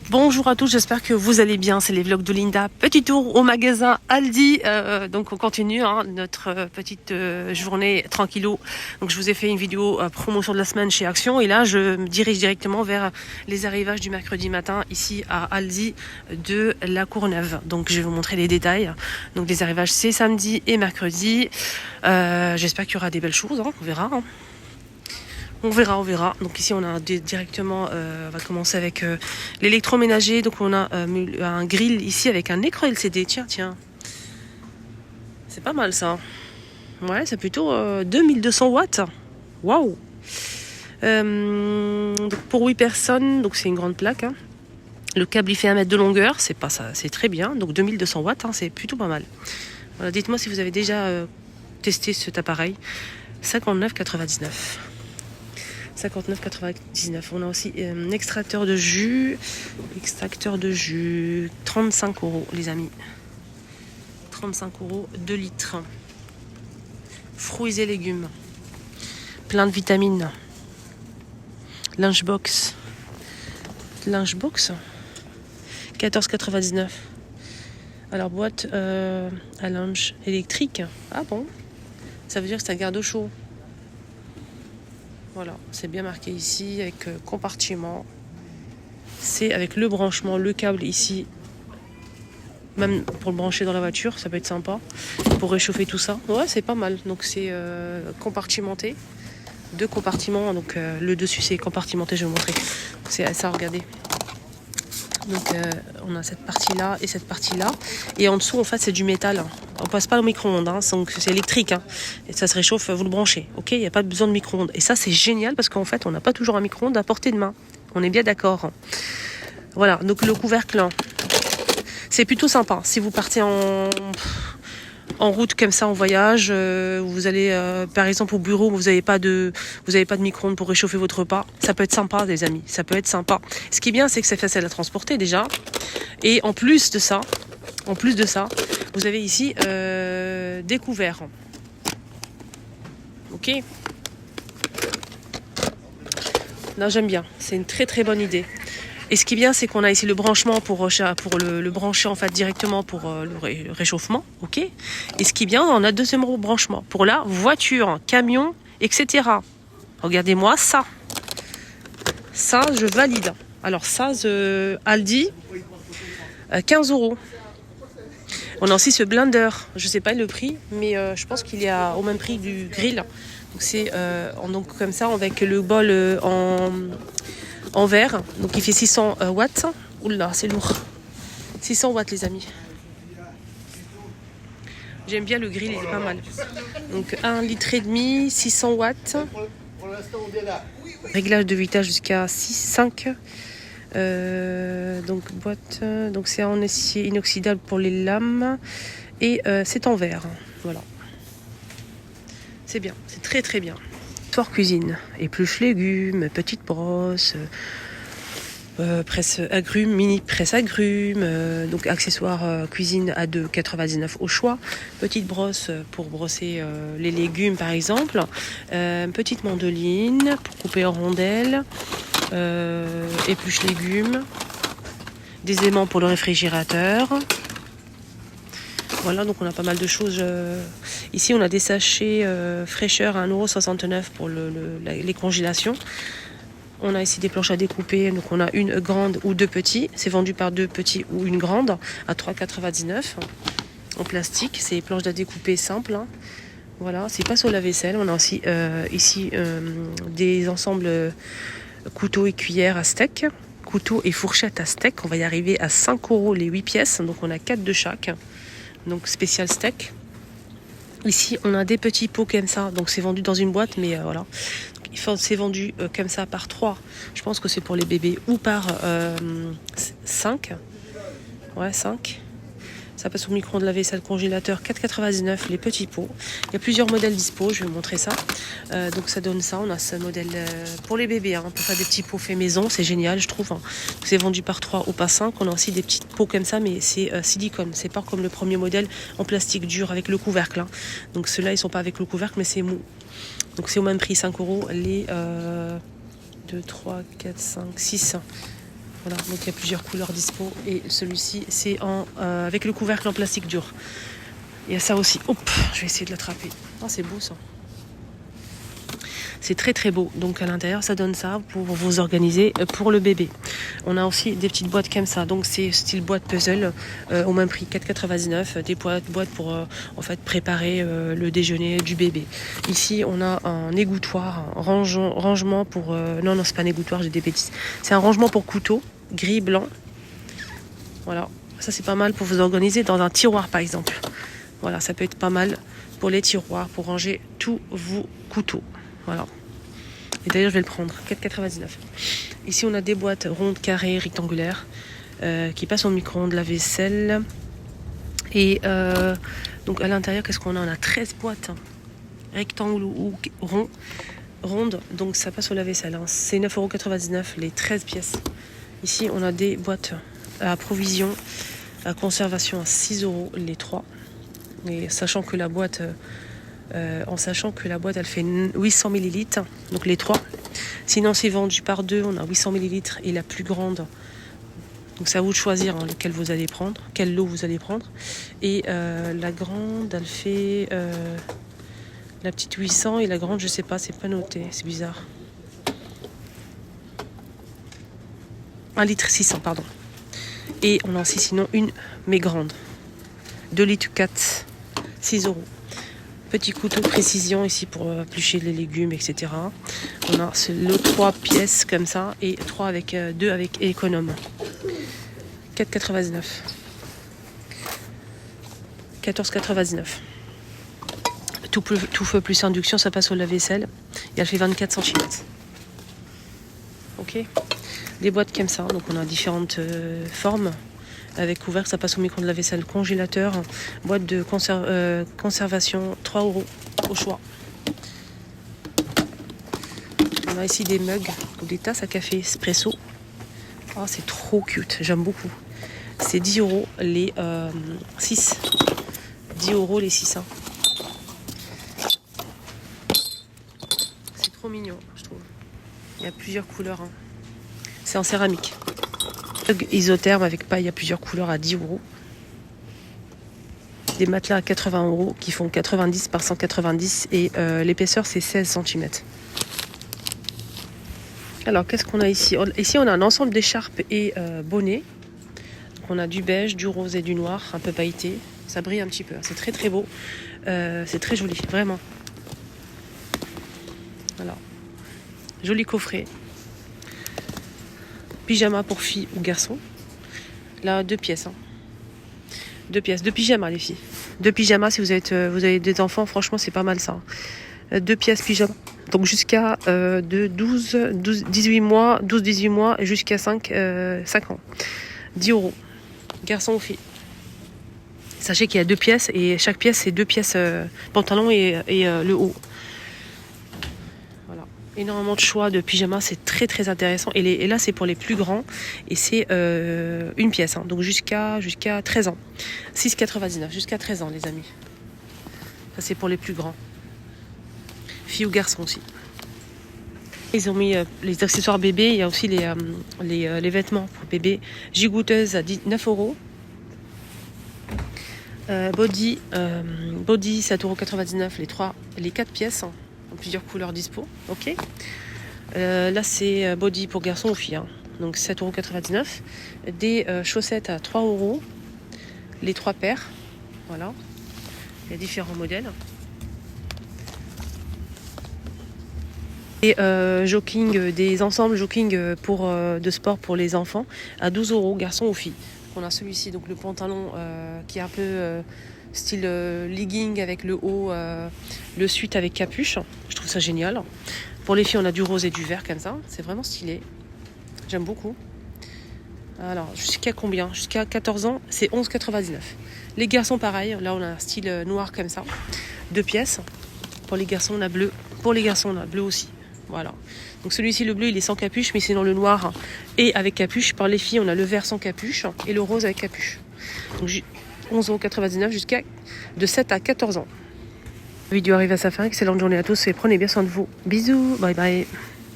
Bonjour à tous, j'espère que vous allez bien, c'est les vlogs de Linda. Petit tour au magasin Aldi, donc on continue notre petite journée tranquillou. Donc je vous ai fait une vidéo promotion de la semaine chez Action et là je me dirige directement vers les arrivages du mercredi matin ici à Aldi de la Courneuve. Donc je vais vous montrer les détails. Donc les arrivages c'est samedi et mercredi. J'espère qu'il y aura des belles choses, on verra. On verra. Donc ici on a directement, on va commencer avec l'électroménager. Donc on a un grill ici avec un écran LCD. Tiens. C'est pas mal ça. Ouais, c'est plutôt 2200 watts. Waouh. Donc pour 8 personnes, donc c'est une grande plaque. Le câble il fait 1 mètre de longueur, c'est pas ça, c'est très bien. Donc 2200 watts, c'est plutôt pas mal. Voilà, dites-moi si vous avez déjà testé cet appareil. 59,99. 59,99. On a aussi un extracteur de jus. 35 € les amis. 35 €, 2 litres. Fruits et légumes. Plein de vitamines. Lunchbox. 14,99. Alors boîte à linge électrique. Ah bon? Ça veut dire que c'est un garde chaud. Voilà, c'est bien marqué ici avec compartiment. C'est avec le branchement, le câble ici. Même pour le brancher dans la voiture, ça peut être sympa. Pour réchauffer tout ça. Ouais, c'est pas mal. Donc c'est compartimenté. 2 compartiments. Donc le dessus c'est compartimenté, je vais vous montrer. C'est ça, regardez. Donc on a cette partie-là et cette partie-là. Et en dessous, en fait, c'est du métal. On passe pas au micro-ondes, donc c'est électrique. Et ça se réchauffe, vous le branchez. Ok, il n'y a pas besoin de micro-ondes. Et ça, c'est génial parce qu'en fait, on n'a pas toujours un micro-ondes à portée de main. On est bien d'accord. Voilà, donc le couvercle, c'est plutôt sympa. Si vous partez en route comme ça, en voyage, vous allez par exemple au bureau, vous n'avez pas de micro-ondes pour réchauffer votre repas, ça peut être sympa les amis, ça peut être sympa. Ce qui est bien, c'est que c'est facile à transporter déjà, et en plus de ça, vous avez ici des couverts. Ok. Là j'aime bien, c'est une très très bonne idée. Et ce qui est bien, c'est qu'on a ici le branchement pour le brancher en fait directement pour le réchauffement, ok. Et ce qui est bien, on a deuxième branchement pour la voiture, camion, etc. Regardez-moi ça. Ça, je valide. Alors ça, Aldi, 15 €. On a aussi ce blender. Je sais pas le prix, mais je pense qu'il est au même prix du grill. Donc c'est donc comme ça avec le bol en verre, donc il fait 600 watts. Oula, c'est lourd. 600 watts les amis. J'aime bien le grill, il est pas mal. Donc 1,5 litre, 600 watts. Réglage de vitesse jusqu'à 5. Donc boîte, donc c'est en acier inoxydable pour les lames et c'est en verre. Voilà. C'est bien, c'est très très bien. Cuisine, épluche légumes, petite brosse, presse agrumes, mini presse agrumes, donc accessoires cuisine à 2,99 au choix, petite brosse pour brosser les légumes par exemple, petite mandoline pour couper en rondelles, épluche légumes, des aimants pour le réfrigérateur. Voilà, donc on a pas mal de choses. Ici, on a des sachets fraîcheur à 1,69 € pour les congélations. On a ici des planches à découper. Donc on a une grande ou 2 petits. C'est vendu par 2 petits ou une grande à 3,99 € en plastique. C'est des planches à découper simples. Voilà, c'est pas sur la vaisselle. On a aussi ici des ensembles couteaux et cuillères à steak. Couteaux et fourchettes à steak. On va y arriver à 5 € les 8 pièces. Donc on a 4 de chaque. Donc spécial steak. Ici on a des petits pots comme ça, donc c'est vendu dans une boîte, mais voilà. C'est vendu comme ça par 3. Je pense que c'est pour les bébés, ou par 5. Ouais, 5. Ça passe au micro-ondes, la vaisselle, congélateur, 4,99 les petits pots. Il y a plusieurs modèles dispo, je vais vous montrer ça. Donc ça donne ça, on a ce modèle pour les bébés, pour faire des petits pots faits maison, c'est génial je trouve. C'est vendu par 3 ou par 5, on a aussi des petits pots comme ça, mais c'est silicone, c'est pas comme le premier modèle en plastique dur avec le couvercle. Donc ceux-là ils sont pas avec le couvercle, mais c'est mou. Donc c'est au même prix, 5 € les 2, 3, 4, 5, 6. Voilà, donc il y a plusieurs couleurs dispo. Et celui-ci, c'est avec le couvercle en plastique dur. Il y a ça aussi. Hop, je vais essayer de l'attraper. Ah, c'est beau ça. C'est très très beau. Donc à l'intérieur, ça donne ça pour vous organiser pour le bébé. On a aussi des petites boîtes comme ça. Donc c'est style boîte puzzle au même prix, 4,99 €. Des boîtes pour en fait préparer le déjeuner du bébé. Ici, on a un égouttoir, un rangement pour... non, c'est pas un égouttoir, j'ai des bêtises. C'est un rangement pour couteau, gris, blanc. Voilà. Ça, c'est pas mal pour vous organiser dans un tiroir, par exemple. Voilà, ça peut être pas mal pour les tiroirs, pour ranger tous vos couteaux. Voilà. Et d'ailleurs, je vais le prendre. 4,99 €. Ici, on a des boîtes rondes, carrées, rectangulaires qui passent au micro-ondes, la vaisselle. Et donc, à l'intérieur, qu'est-ce qu'on a? On a 13 boîtes rectangles ou rondes. Donc, ça passe au lave-vaisselle. Hein. C'est 9,99 € les 13 pièces. Ici, on a des boîtes à provision, à conservation à 6 € les 3. Et sachant que la boîte... elle fait 800 ml, donc les 3. Sinon, c'est vendu par 2, on a 800 ml et la plus grande. Donc, c'est à vous de choisir lequel vous allez prendre, quel lot vous allez prendre. Et la grande, elle fait la petite 800 et la grande, je sais pas, c'est pas noté, c'est bizarre. 1,6 litre, pardon. Et on a aussi sinon une, mais grande. 2,4 litres, 6 €. Petit couteau précision ici pour éplucher les légumes, etc. On a le 3 pièces comme ça et 3 avec 2 avec économe. 4,99 €. 14,99 €. Tout feu plus induction, ça passe au lave-vaisselle. Et elle fait 24 cm. Ok. Des boîtes comme ça, donc on a différentes formes. Avec couvercle, ça passe au micro de la vaisselle, congélateur, boîte de conservation, 3 € au choix. On a ici des mugs ou des tasses à café espresso. Oh, c'est trop cute, j'aime beaucoup. C'est 10 € les 6. 10 € les 6. Hein. C'est trop mignon, je trouve. Il y a plusieurs couleurs. Hein. C'est en céramique. Isotherme avec paille à plusieurs couleurs à 10 €. Des matelas à 80 € qui font 90 par 190 et l'épaisseur c'est 16 cm. Alors qu'est-ce qu'on a ici? Ici on a un ensemble d'écharpes et bonnets. Donc, on a du beige, du rose et du noir, un peu pailleté. Ça brille un petit peu. C'est très très beau. C'est très joli, vraiment. Voilà. Joli coffret. Pyjama pour filles ou garçons. Là, 2 pièces. Hein. 2 pièces. 2 pyjamas, les filles. 2 pyjamas, si vous avez des enfants, franchement, c'est pas mal ça. 2 pièces pyjama. Donc jusqu'à 18 mois et jusqu'à 5 ans. 10 €. Garçon ou fille. Sachez qu'il y a 2 pièces et chaque pièce, c'est 2 pièces pantalon et le haut. Énormément de choix de pyjamas, c'est très très intéressant. Et là, c'est pour les plus grands et c'est une pièce, hein, donc jusqu'à 13 ans. 6,99 jusqu'à 13 ans, les amis. Ça, c'est pour les plus grands. Filles ou garçons aussi. Ils ont mis les accessoires bébés. Il y a aussi les vêtements pour bébé. Gigouteuses à 9 €. Body 7,99 €, les 4 pièces. Hein. Plusieurs couleurs dispo, ok. Là c'est body pour garçon ou fille, hein. Donc 7,99 €. Des chaussettes à 3 €, les 3 paires, voilà. Il y a différents modèles. Et jogging, des ensembles jogging de sport pour les enfants à 12 €, garçon ou fille. On a celui-ci, donc le pantalon qui est un peu style legging avec le haut, le sweat avec capuche. Je trouve ça génial. Pour les filles, on a du rose et du vert comme ça. C'est vraiment stylé. J'aime beaucoup. Alors, jusqu'à combien? Jusqu'à 14 ans, c'est 11,99 €. Les garçons, pareil. Là, on a un style noir comme ça. 2 pièces. Pour les garçons, on a bleu. Pour les garçons, on a bleu aussi. Voilà. Donc celui-ci, le bleu, il est sans capuche, mais sinon le noir et avec capuche. Par les filles, on a le vert sans capuche et le rose avec capuche. Donc 11,99 € jusqu'à de 7 à 14 ans. La vidéo arrive à sa fin. Excellente journée à tous et prenez bien soin de vous. Bisous. Bye bye.